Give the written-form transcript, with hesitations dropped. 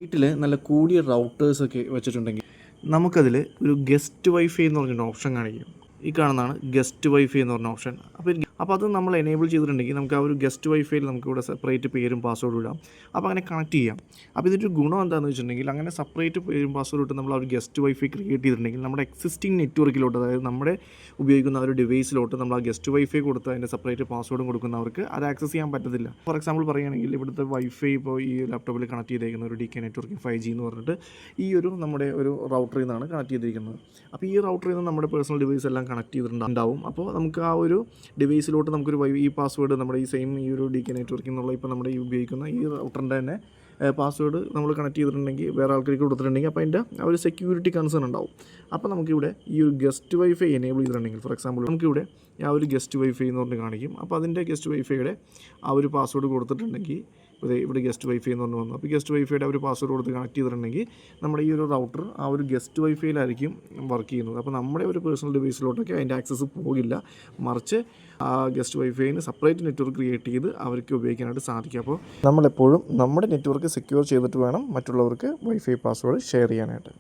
വീട്ടിൽ നല്ല കൂടിയ റൗട്ടേഴ്സൊക്കെ വെച്ചിട്ടുണ്ടെങ്കിൽ നമുക്കതിൽ ഒരു ഗസ്റ്റ് വൈഫൈ എന്ന് പറഞ്ഞൊരു ഓപ്ഷൻ കാണിക്കും. ഈ കാണുന്നതാണ് ഗസ്റ്റ് വൈഫൈ എന്ന് പറഞ്ഞ ഓപ്ഷൻ. അപ്പോൾ അത് നമ്മൾ എനേബിൾ ചെയ്തിട്ടുണ്ടെങ്കിൽ നമുക്ക് ആ ഒരു ഗസ്റ്റ് വൈഫൈയിൽ നമുക്കിവിടെ സെപ്പറേറ്റ് പേരും പാസ്വേഡും ഇടാം. അപ്പോൾ അങ്ങനെ കണക്ട് ചെയ്യാം. അപ്പോൾ ഇതിൻ്റെ ഒരു ഗുണം എന്താണെന്ന് വെച്ചിട്ടുണ്ടെങ്കിൽ അങ്ങനെ സെപ്പറേറ്റ് പേരും പാസ്വേഡും ഇട്ട് നമ്മൾ ആ ഒരു ഗസ്റ്റ് വൈഫൈ ക്രിയേറ്റ് ചെയ്തിട്ടുണ്ടെങ്കിൽ നമ്മുടെ എക്സിസ്റ്റിംഗ് നെറ്റ്വർക്കിലോട്ട്, അതായത് നമ്മുടെ ഉപയോഗിക്കുന്ന ആ ഒരു ഡിവൈസിലോട്ട് നമ്മൾ ആ ഗസ്റ്റ് വൈഫൈ കൊടുത്ത് അതിൻ്റെ സെപ്പറേറ്റ് പാസ്വേഡും കൊടുക്കുന്നവർക്ക് അത് ആക്സസ് ചെയ്യാൻ പറ്റത്തില്ല. ഫോർ എക്സാമ്പിൾ പറയുകയാണെങ്കിൽ ഇവിടുത്തെ വൈഫൈ ഇപ്പോൾ ഈ ലാപ്ടോപ്പിൽ കണക്ട് ചെയ്തേക്കുന്ന ഒരു DK നെറ്റ്വർക്കിംഗ് 5G എന്ന് പറഞ്ഞിട്ട് ഈ ഒരു നമ്മുടെ ഒരു റൗട്ടറിൽ നിന്നാണ് കണക്ട് ചെയ്തിരിക്കുന്നത്. അപ്പോൾ ഈ റൗട്ടറിൽ നിന്ന് നമ്മുടെ പേഴ്സണൽ ഡിവൈസ് എല്ലാം കണക്ട് ചെയ്തിട്ടുണ്ടാവും. അപ്പോൾ നമുക്ക് ആ ഒരു ഡിവൈസിലോട്ട് നമുക്കൊരു ഈ പാസ്വേഡ് നമ്മുടെ ഈ സെയിം ഈ ഒരു DK നെറ്റ്വർക്കിംഗ് എന്നുള്ള ഇപ്പോൾ നമ്മുടെ ഈ ഉപയോഗിക്കുന്ന ഈ റൗട്ടറിൻ്റെ തന്നെ പാസ്വേഡ് നമ്മൾ കണക്ട് ചെയ്തിട്ടുണ്ടെങ്കിൽ വേറെ ആൾക്കാർക്ക് കൊടുത്തിട്ടുണ്ടെങ്കിൽ അപ്പോൾ അതിൻ്റെ ആ ഒരു സെക്യൂരിറ്റി കൺസേൺ ഉണ്ടാവും. അപ്പോൾ നമുക്കിവിടെ ഈ ഒരു ഗസ്റ്റ് വൈഫൈ എനേബിൾ ചെയ്തിട്ടുണ്ടെങ്കിൽ, ഫോർ എക്സാമ്പിൾ നമുക്കിവിടെ ആ ഒരു ഗസ്റ്റ് വൈഫൈ എന്ന് പറഞ്ഞ് കാണിക്കും. അപ്പോൾ അതിൻ്റെ ഗസ്റ്റ് വൈഫൈയുടെ ആ ഒരു പാസ്വേഡ് കൊടുത്തിട്ടുണ്ടെങ്കിൽ ഇവിടെ ഗസ്റ്റ് വൈഫൈ എന്ന് പറഞ്ഞു വന്നു. അപ്പോൾ ഗസ്റ്റ് വൈഫൈയുടെ ഒരു പാസ്വേഡ് കൊടുത്ത് കണക്ട് ചെയ്തിട്ടുണ്ടെങ്കിൽ നമ്മുടെ ഈ ഒരു റൗട്ടർ ആ ഒരു ഗസ്റ്റ് വൈഫൈയിലായിരിക്കും വർക്ക് ചെയ്യുന്നത്. അപ്പോൾ നമ്മുടെ ഒരു പേഴ്സണൽ ഡിവൈസിലോട്ടൊക്കെ അതിൻ്റെ ആക്സസ് പോകില്ല, മറിച്ച് ആ ഗസ്റ്റ് വൈഫൈന് സെപ്പറേറ്റ് നെറ്റ്വർക്ക് ക്രിയേറ്റ് ചെയ്ത് അവർക്ക് ഉപയോഗിക്കാനായിട്ട് സാധിക്കും. അപ്പോൾ നമ്മളെപ്പോഴും നമ്മുടെ നെറ്റ്വർക്ക് സെക്യൂർ ചെയ്തിട്ട് വേണം മറ്റുള്ളവർക്ക് വൈഫൈ പാസ്വേഡ് ഷെയർ ചെയ്യാനായിട്ട്.